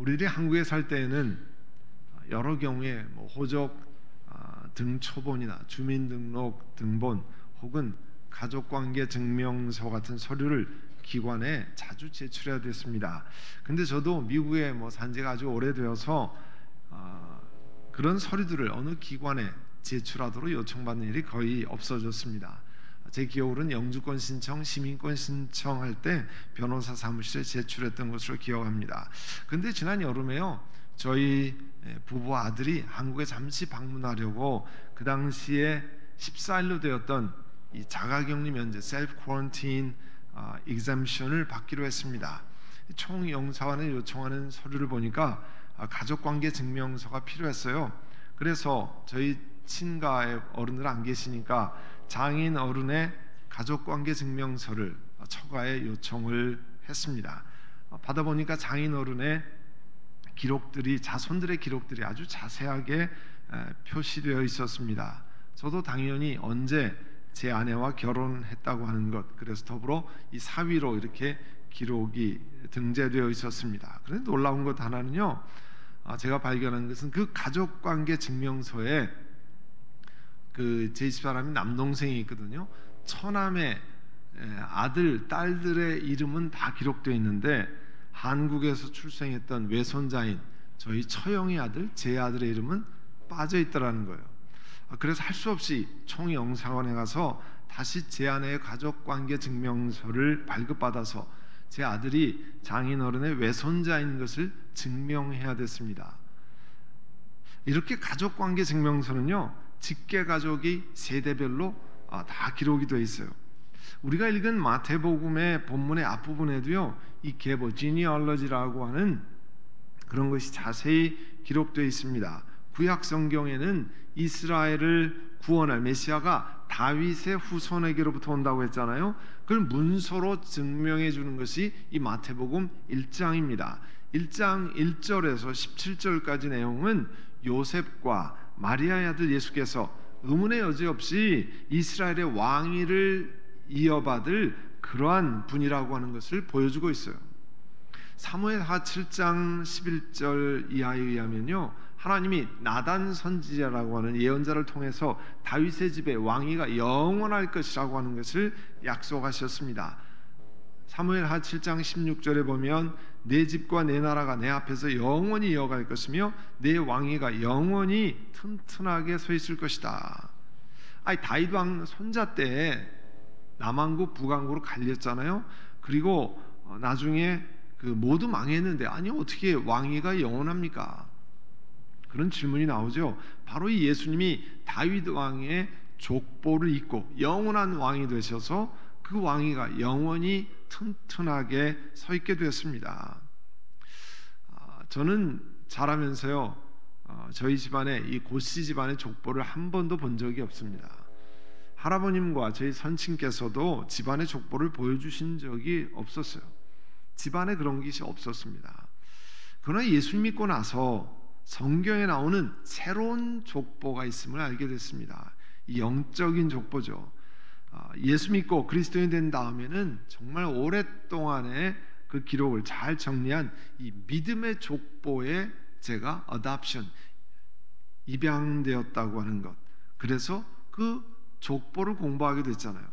우리들이 한국에 살 때에는 여러 경우에 호적 등초본이나 주민등록 등본 혹은 가족관계 증명서 같은 서류를 기관에 자주 제출해야 됐습니다. 근데 저도 미국에 산 지가 아주 오래되어서 그런 서류들을 어느 기관에 제출하도록 요청받는 일이 거의 없어졌습니다. 제 기억으로는 영주권 신청, 시민권 신청할 때 변호사 사무실에 제출했던 것으로 기억합니다. 근데 지난 여름에요, 저희 부부 아들이 한국에 잠시 방문하려고 그 당시에 14일로 되었던 이 자가격리 면제 셀프 쿼런틴 exemption을 받기로 했습니다. 총영사관에 요청하는 서류를 보니까 가족관계 증명서가 필요했어요. 그래서 저희 친가의 어른들 안 계시니까 장인 어른의 가족관계 증명서를 처가에 요청을 했습니다. 받아보니까 장인 어른의 기록들이, 자손들의 기록들이 아주 자세하게 표시되어 있었습니다. 저도 당연히 언제 제 아내와 결혼했다고 하는 것, 그래서 더불어 이 사위로 이렇게 기록이 등재되어 있었습니다. 그런데 놀라운 것 하나는요, 제가 발견한 것은 그 가족관계 증명서에 제 집사람이 남동생이 있거든요. 처남의 아들, 딸들의 이름은 다 기록되어 있는데 한국에서 출생했던 외손자인 저희 처형의 아들, 제 아들의 이름은 빠져 있더라는 거예요. 그래서 할 수 없이 총영사관에 가서 다시 제 아내의 가족관계 증명서를 발급받아서 제 아들이 장인어른의 외손자인 것을 증명해야 됐습니다. 이렇게 가족관계 증명서는요, 직계가족이 세대별로 다 기록이 되어 있어요. 우리가 읽은 마태복음의 본문의 앞부분에도요, 이 계보, genealogy라고 하는 그런 것이 자세히 기록되어 있습니다. 구약 성경에는 이스라엘을 구원할 메시아가 다윗의 후손에게로부터 온다고 했잖아요. 그걸 문서로 증명해 주는 것이 이 마태복음 1장입니다. 1장 1절에서 17절까지 내용은 요셉과 마리아의 아들 예수께서 의문의 여지 없이 이스라엘의 왕위를 이어받을 그러한 분이라고 하는 것을 보여주고 있어요. 사무엘하 7장 11절 이하에 의하면요, 하나님이 나단 선지자라고 하는 예언자를 통해서 다윗의 집에 왕위가 영원할 것이라고 하는 것을 약속하셨습니다. 사무엘하 7장 16절에 보면 내 집과 내 나라가 내 앞에서 영원히 이어갈 것이며 내 왕위가 영원히 튼튼하게 서 있을 것이다. 다윗 왕 손자 때 남왕국 북왕국으로 갈렸잖아요. 그리고 나중에 모두 망했는데 아니 어떻게 왕위가 영원합니까? 그런 질문이 나오죠. 바로 이 예수님이 다윗 왕의 족보를 잇고 영원한 왕이 되셔서 그 왕위가 영원히 튼튼하게 서 있게 되었습니다. 저는 자라면서요, 저희 집안에 이 고씨 집안의 족보를 한 번도 본 적이 없습니다. 할아버님과 저희 선친께서도 집안의 족보를 보여주신 적이 없었어요. 집안에 그런 것이 없었습니다. 그러나 예수 믿고 나서 성경에 나오는 새로운 족보가 있음을 알게 됐습니다. 이 영적인 족보죠. 예수 믿고 그리스도인이 된 다음에는 정말 오랫동안의 그 기록을 잘 정리한 이 믿음의 족보에 제가 adoption, 입양되었다고 하는 것, 그래서 그 족보를 공부하게 됐잖아요.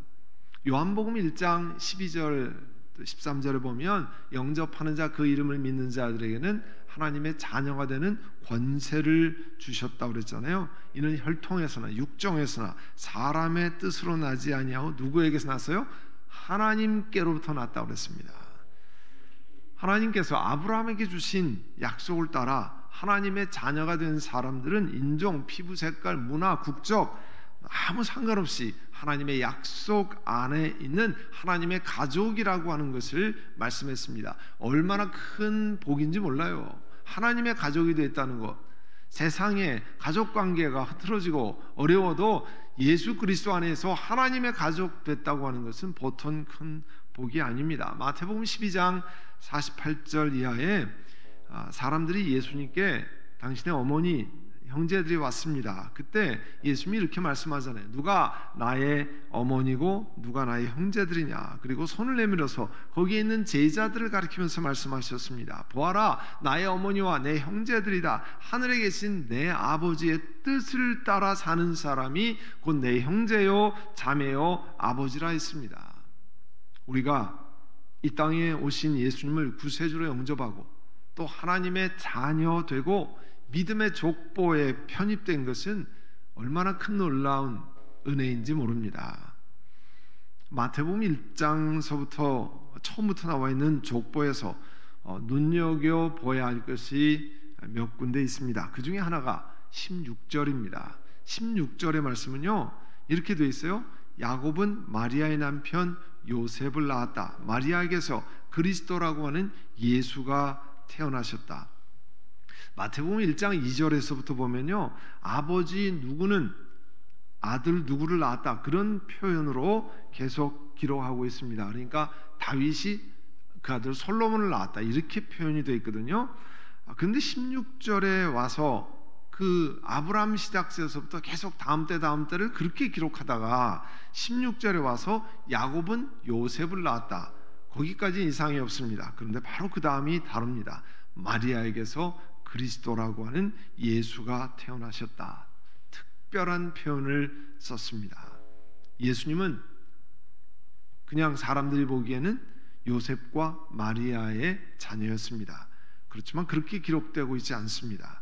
요한복음 1장 12절 13절에 보면 영접하는 자, 그 이름을 믿는 자들에게는 하나님의 자녀가 되는 권세를 주셨다고 그랬잖아요. 이는 혈통에서나 육정에서나 사람의 뜻으로 나지 아니하고 누구에게서 났어요? 하나님께로부터 났다고 그랬습니다. 하나님께서 아브라함에게 주신 약속을 따라 하나님의 자녀가 된 사람들은 인종, 피부 색깔, 문화, 국적 아무 상관없이 하나님의 약속 안에 있는 하나님의 가족이라고 하는 것을 말씀했습니다. 얼마나 큰 복인지 몰라요. 하나님의 가족이 됐다는 것, 세상에 가족관계가 흐트러지고 어려워도 예수 그리스도 안에서 하나님의 가족 됐다고 하는 것은 보통 큰 복이 아닙니다. 마태복음 12장 48절 이하에 사람들이 예수님께 당신의 어머니 형제들이 왔습니다. 그때 예수님이 이렇게 말씀하잖아요. 누가 나의 어머니고 누가 나의 형제들이냐. 그리고 손을 내밀어서 거기에 있는 제자들을 가리키면서 말씀하셨습니다. 보아라, 나의 어머니와 내 형제들이다. 하늘에 계신 내 아버지의 뜻을 따라 사는 사람이 곧 내 형제요 자매요 아버지라 했습니다. 우리가 이 땅에 오신 예수님을 구세주로 영접하고 또 하나님의 자녀 되고 믿음의 족보에 편입된 것은 얼마나 큰 놀라운 은혜인지 모릅니다. 마태복음 1장서부터 처음부터 나와 있는 족보에서 눈여겨보아야 할 것이 몇 군데 있습니다. 그 중에 하나가 16절입니다. 16절의 말씀은요, 이렇게 되어 있어요. 야곱은 마리아의 남편 요셉을 낳았다. 마리아에게서 그리스도라고 하는 예수가 태어나셨다. 마태복음 1장 2절에서부터 보면요, 아버지 누구는 아들 누구를 낳았다, 그런 표현으로 계속 기록하고 있습니다. 그러니까 다윗이 그 아들 솔로몬을 낳았다, 이렇게 표현이 되어 있거든요. 그런데 16절에 와서 그 아브라함 시작서부터 계속 다음 때를 그렇게 기록하다가 16절에 와서 야곱은 요셉을 낳았다, 거기까지 이상이 없습니다. 그런데 바로 그 다음이 다릅니다. 마리아에게서 그리스도라고 하는 예수가 태어나셨다. 특별한 표현을 썼습니다. 예수님은 그냥 사람들이 보기에는 요셉과 마리아의 자녀였습니다. 그렇지만 그렇게 기록되고 있지 않습니다.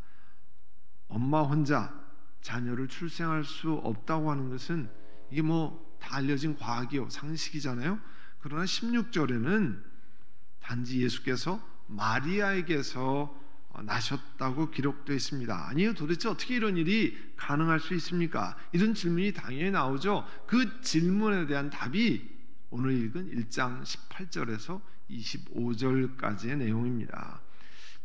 엄마 혼자 자녀를 출생할 수 없다고 하는 것은 이게 뭐 다 알려진 과학이요, 상식이잖아요. 그러나 16절에는 단지 예수께서 마리아에게서 나셨다고 기록되어 있습니다. 아니요, 도대체 어떻게 이런 일이 가능할 수 있습니까? 이런 질문이 당연히 나오죠. 그 질문에 대한 답이 오늘 읽은 1장 18절에서 25절까지의 내용입니다.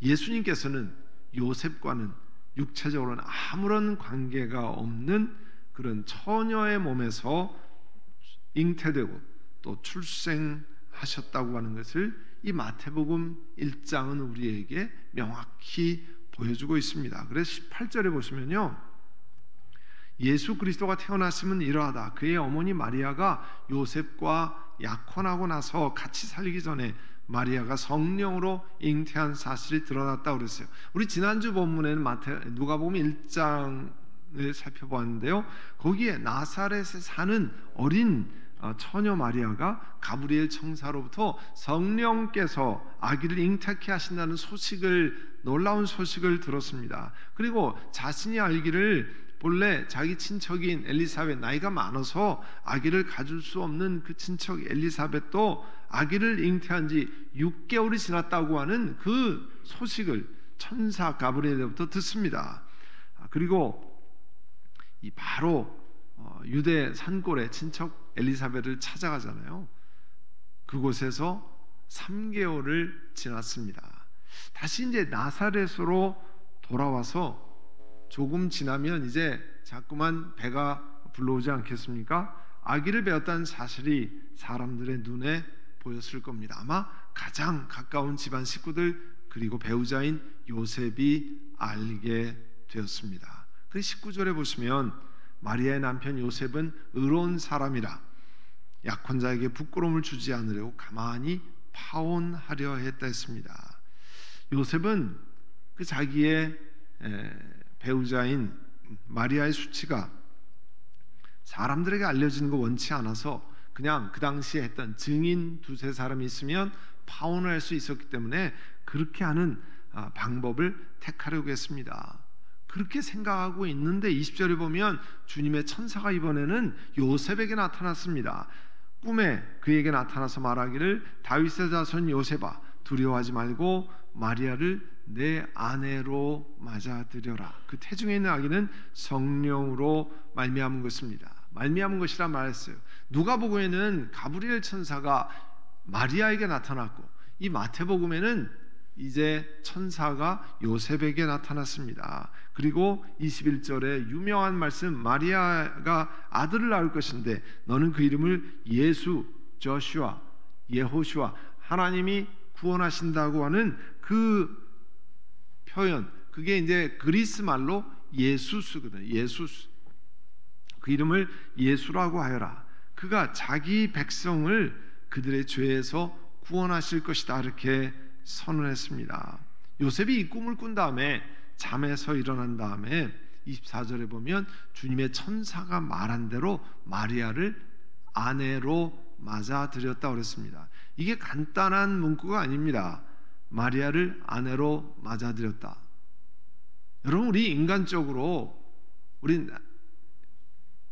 예수님께서는 요셉과는 육체적으로는 아무런 관계가 없는 그런 처녀의 몸에서 잉태되고 또 출생하셨다고 하는 것을 이 마태복음 1장은 우리에게 명확히 보여주고 있습니다. 그래서 18절에 보시면요, 예수 그리스도가 태어났음은 이러하다. 그의 어머니 마리아가 요셉과 약혼하고 나서 같이 살기 전에 마리아가 성령으로 잉태한 사실이 드러났다고 그랬어요. 우리 지난주 본문에는 누가복음 1장을 살펴보았는데요, 거기에 나사렛에 사는 어린 처녀 마리아가 가브리엘 청사로부터 성령께서 아기를 잉태케 하신다는 놀라운 소식을 들었습니다. 그리고 자신이 알기를 본래 자기 친척인 엘리사벳, 나이가 많아서 아기를 가질 수 없는 그 친척 엘리사벳도 아기를 잉태한 지 6개월이 지났다고 하는 그 소식을 천사 가브리엘로부터 듣습니다. 그리고 바로 유대 산골에 친척 엘리사벳을 찾아가잖아요. 그곳에서 3개월을 지났습니다. 다시 이제 나사렛으로 돌아와서 조금 지나면 이제 자꾸만 배가 불러오지 않겠습니까? 아기를 배웠다는 사실이 사람들의 눈에 보였을 겁니다. 아마 가장 가까운 집안 식구들 그리고 배우자인 요셉이 알게 되었습니다. 그 19절에 보시면 마리아의 남편 요셉은 의로운 사람이라 약혼자에게 부끄러움을 주지 않으려고 가만히 파혼하려 했다 했습니다. 요셉은 그 자기의 배우자인 마리아의 수치가 사람들에게 알려지는 거 원치 않아서 그냥 그 당시에 했던 증인 두세 사람이 있으면 파혼을 할 수 있었기 때문에 그렇게 하는 방법을 택하려고 했습니다. 그렇게 생각하고 있는데 20절에 보면 주님의 천사가 이번에는 요셉에게 나타났습니다. 꿈에 그에게 나타나서 말하기를 다윗의 자손 요셉아, 두려워하지 말고 마리아를 내 아내로 맞아들여라. 그 태중에 있는 아기는 성령으로 말미암은 것입니다. 말미암은 것이라 말했어요. 누가복음에는 가브리엘 천사가 마리아에게 나타났고, 이 마태복음에는 이제 천사가 요셉에게 나타났습니다. 그리고 21절에 유명한 말씀, 마리아가 아들을 낳을 것인데 너는 그 이름을 예수, 저슈아, 예호슈아, 하나님이 구원하신다고 하는 그 표현, 그게 이제 그리스 말로 예수스거든. 예수스. 그 이름을 예수라고 하여라. 그가 자기 백성을 그들의 죄에서 구원하실 것이다. 이렇게 선언했습니다. 요셉이 이 꿈을 꾼 다음에 잠에서 일어난 다음에 24절에 보면 주님의 천사가 말한 대로 마리아를 아내로 맞아들였다고 그랬습니다. 이게 간단한 문구가 아닙니다. 마리아를 아내로 맞아들였다. 여러분, 우리 인간적으로 우리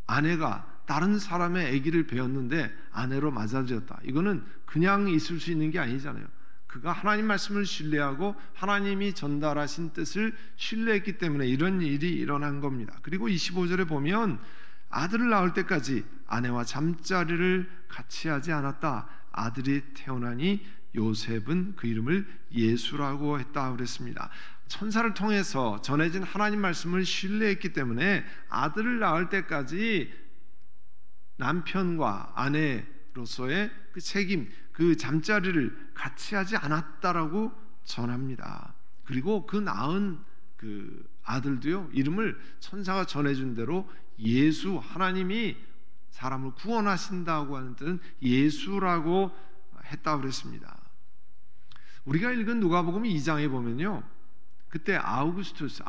아내가 다른 사람의 아기를 배웠는데 아내로 맞아들였다. 이거는 그냥 있을 수 있는 게 아니잖아요. 그가 하나님 말씀을 신뢰하고 하나님이 전달하신 뜻을 신뢰했기 때문에 이런 일이 일어난 겁니다. 그리고 25절에 보면 아들을 낳을 때까지 아내와 잠자리를 같이 하지 않았다. 아들이 태어나니 요셉은 그 이름을 예수라고 했다 그랬습니다. 천사를 통해서 전해진 하나님 말씀을 신뢰했기 때문에 아들을 낳을 때까지 남편과 아내로서의 그 책임, 그 잠자리를 같이 하지 않았다라고 전합니다. 그리고 그 낳은 그 아들도요, 이름을 천사가 전해준 대로 예수, 하나님이 사람을 구원하신다고 하는 뜻은 예수라고 했다고 그랬습니다. 우리가 읽은 누가복음 2장에 보면요, 그때 아우구스투스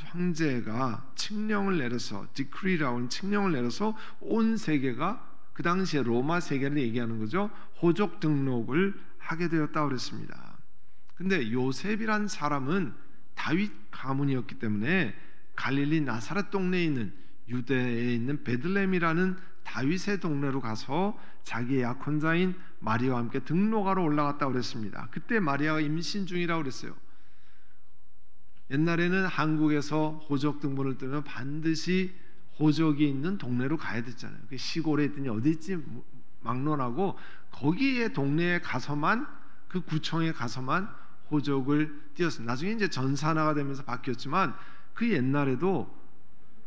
황제가 칙령을 내려서, 디크리라고 하는 칙령을 내려서 온 세계가, 그 당시에 로마 세계를 얘기하는 거죠, 호족 등록을 하게 되었다고 그랬습니다. 근데 요셉이란 사람은 다윗 가문이었기 때문에 갈릴리 나사렛 동네에 있는, 유대에 있는 베들레헴이라는 다윗의 동네로 가서 자기의 약혼자인 마리아와 함께 등록하러 올라갔다고 그랬습니다. 그때 마리아가 임신 중이라고 그랬어요. 옛날에는 한국에서 호적 등본을 뜨면 반드시 호적이 있는 동네로 가야 됐잖아요. 시골에 있더니 어디 있지 막론하고 거기에 동네에 가서만, 그 구청에 가서만 호적을 띄었어요. 나중에 이제 전산화가 되면서 바뀌었지만 그 옛날에도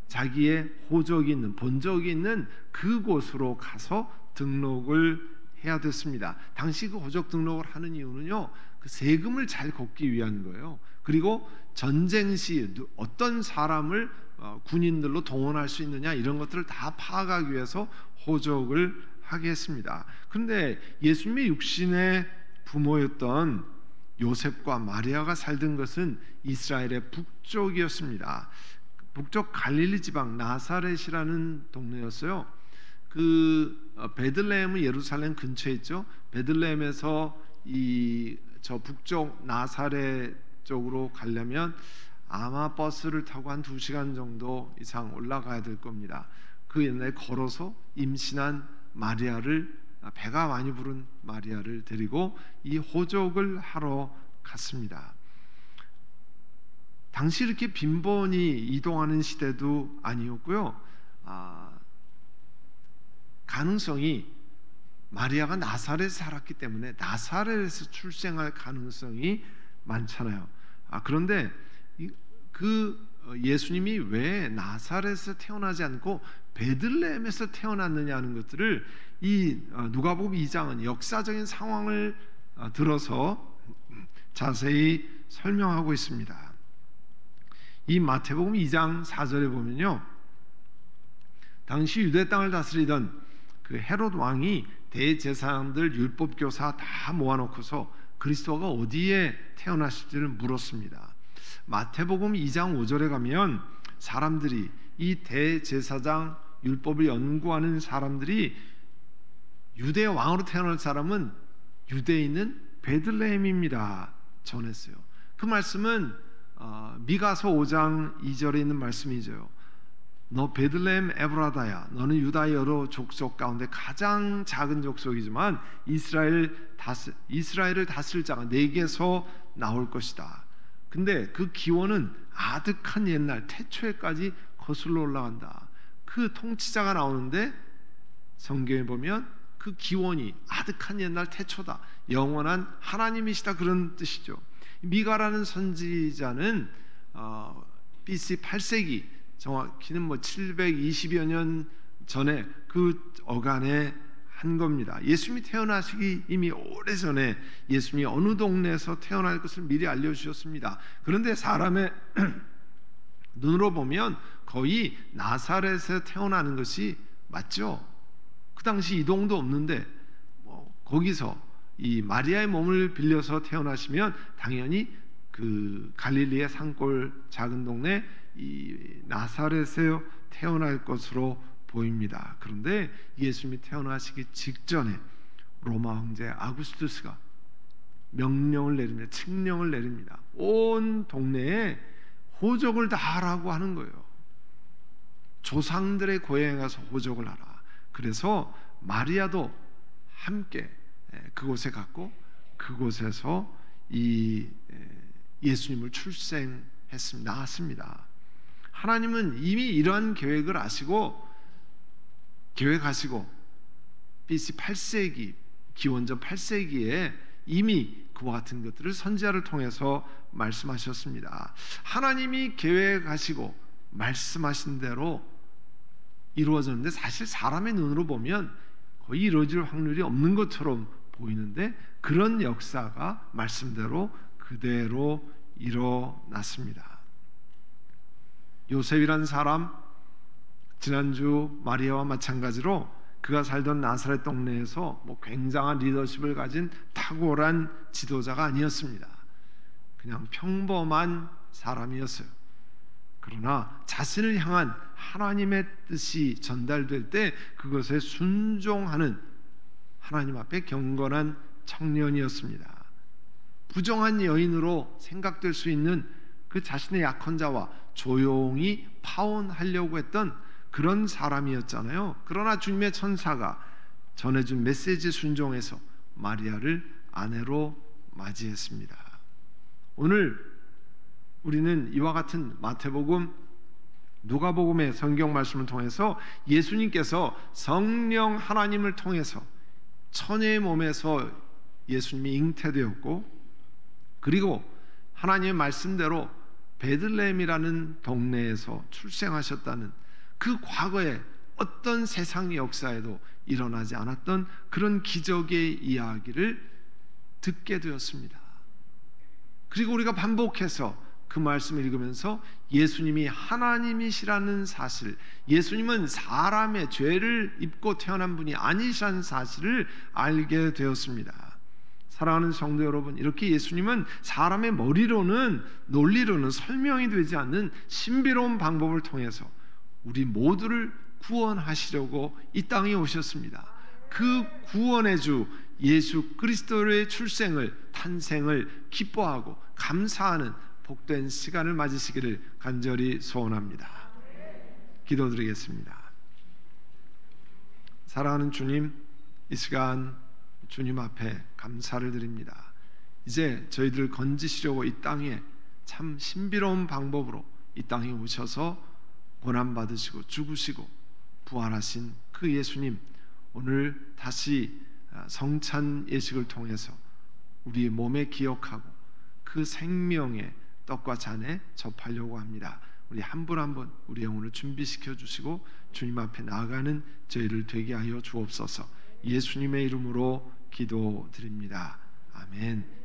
자기의 호적이 있는, 본적이 있는 그곳으로 가서 등록을 해야 됐습니다. 당시 그 호적 등록을 하는 이유는요, 그 세금을 잘 걷기 위한 거예요. 그리고 전쟁 시 어떤 사람을 군인들로 동원할 수 있느냐, 이런 것들을 다 파악하기 위해서 호적을 하게 했습니다. 그런데 예수님의 육신의 부모였던 요셉과 마리아가 살던 것은 이스라엘의 북쪽이었습니다. 북쪽 갈릴리 지방 나사렛이라는 동네였어요. 그 베들레헴은 예루살렘 근처에 있죠. 베들레헴에서 저 북쪽 나사렛 쪽으로 가려면 아마 버스를 타고 한 2시간 정도 이상 올라가야 될 겁니다. 그 옛날에 걸어서 임신한 마리아를, 배가 많이 부른 마리아를 데리고 이 호적을 하러 갔습니다. 당시 이렇게 빈번히 이동하는 시대도 아니었고요. 가능성이, 마리아가 나사렛에 살았기 때문에 나사렛에서 출생할 가능성이 많잖아요. 그런데 그 예수님이 왜 나사렛에서 태어나지 않고 베들레헴에서 태어났느냐 하는 것들을 이 누가복음 2장은 역사적인 상황을 들어서 자세히 설명하고 있습니다. 이 마태복음 2장 4절에 보면요, 당시 유대 땅을 다스리던 그 헤롯 왕이 대제사장들, 율법교사 다 모아놓고서 그리스도가 어디에 태어나실지를 물었습니다. 마태복음 2장 5절에 가면 사람들이, 이 대제사장, 율법을 연구하는 사람들이 유대 왕으로 태어날 사람은 유대에 있는 베들레헴입니다 전했어요. 그 말씀은 미가서 5장 2절에 있는 말씀이죠. 너 베들레헴 에브라다야, 너는 유다의 여러 족속 가운데 가장 작은 족속이지만 이스라엘을 다스릴 자가 내게서 나올 것이다. 근데 그 기원은 아득한 옛날 태초에까지 거슬러 올라간다. 그 통치자가 나오는데 성경에 보면 그 기원이 아득한 옛날 태초다, 영원한 하나님이시다, 그런 뜻이죠. 미가라는 선지자는 BC 8세기, 정확히는 720여 년 전에 그 어간에 한 겁니다. 예수님이 태어나시기 이미 오래전에 예수님이 어느 동네에서 태어날 것을 미리 알려주셨습니다. 그런데 사람의 눈으로 보면 거의 나사렛에 태어나는 것이 맞죠. 그 당시 이동도 없는데 거기서 이 마리아의 몸을 빌려서 태어나시면 당연히 그 갈릴리의 산골 작은 동네 이 나사렛에 태어날 것으로 보입니다. 그런데 예수님이 태어나시기 직전에 로마 황제 아구스투스가 명령을 내립니다. 칙령을 내립니다. 온 동네에 호적을 다 하라고 하는 거예요. 조상들의 고향에 가서 호적을 하라. 그래서 마리아도 함께 그곳에 갔고 그곳에서 이 예수님을 출생했습니다. 낳았습니다. 하나님은 이미 이러한 계획하시고 BC 8세기 기원전 8세기에 이미 그와 같은 것들을 선지자를 통해서 말씀하셨습니다. 하나님이 계획하시고 말씀하신 대로 이루어졌는데 사실 사람의 눈으로 보면 거의 이루어질 확률이 없는 것처럼 보이는데 그런 역사가 말씀대로 그대로 일어났습니다. 요셉이란 사람, 지난주 마리아와 마찬가지로 그가 살던 나사렛 동네에서 굉장한 리더십을 가진 탁월한 지도자가 아니었습니다. 그냥 평범한 사람이었어요. 그러나 자신을 향한 하나님의 뜻이 전달될 때 그것에 순종하는 하나님 앞에 경건한 청년이었습니다. 부정한 여인으로 생각될 수 있는 그 자신의 약혼자와 조용히 파혼하려고 했던 그런 사람이었잖아요. 그러나 주님의 천사가 전해준 메시지 순종해서 마리아를 아내로 맞이했습니다. 오늘 우리는 이와 같은 마태복음, 누가복음의 성경 말씀을 통해서 예수님께서 성령 하나님을 통해서 처녀의 몸에서 예수님이 잉태되었고 그리고 하나님의 말씀대로 베들레헴이라는 동네에서 출생하셨다는 그 과거에 어떤 세상 역사에도 일어나지 않았던 그런 기적의 이야기를 듣게 되었습니다. 그리고 우리가 반복해서 그 말씀을 읽으면서 예수님이 하나님이시라는 사실, 예수님은 사람의 죄를 입고 태어난 분이 아니시라는 사실을 알게 되었습니다. 사랑하는 성도 여러분, 이렇게 예수님은 사람의 머리로는 논리로는 설명이 되지 않는 신비로운 방법을 통해서 우리 모두를 구원하시려고 이 땅에 오셨습니다. 그 구원의 주 예수 그리스도의 탄생을 기뻐하고 감사하는 복된 시간을 맞으시기를 간절히 소원합니다. 기도드리겠습니다. 사랑하는 주님, 이 시간 주님 앞에 감사를 드립니다. 이제 저희들을 건지시려고 이 땅에 참 신비로운 방법으로 이 땅에 오셔서 고난받으시고 죽으시고 부활하신 그 예수님, 오늘 다시 성찬 예식을 통해서 우리 몸에 기억하고 그 생명의 떡과 잔에 접하려고 합니다. 우리 한 분 한 분 우리 영혼을 준비시켜 주시고 주님 앞에 나아가는 저희를 되게 하여 주옵소서. 예수님의 이름으로 기도드립니다. 아멘.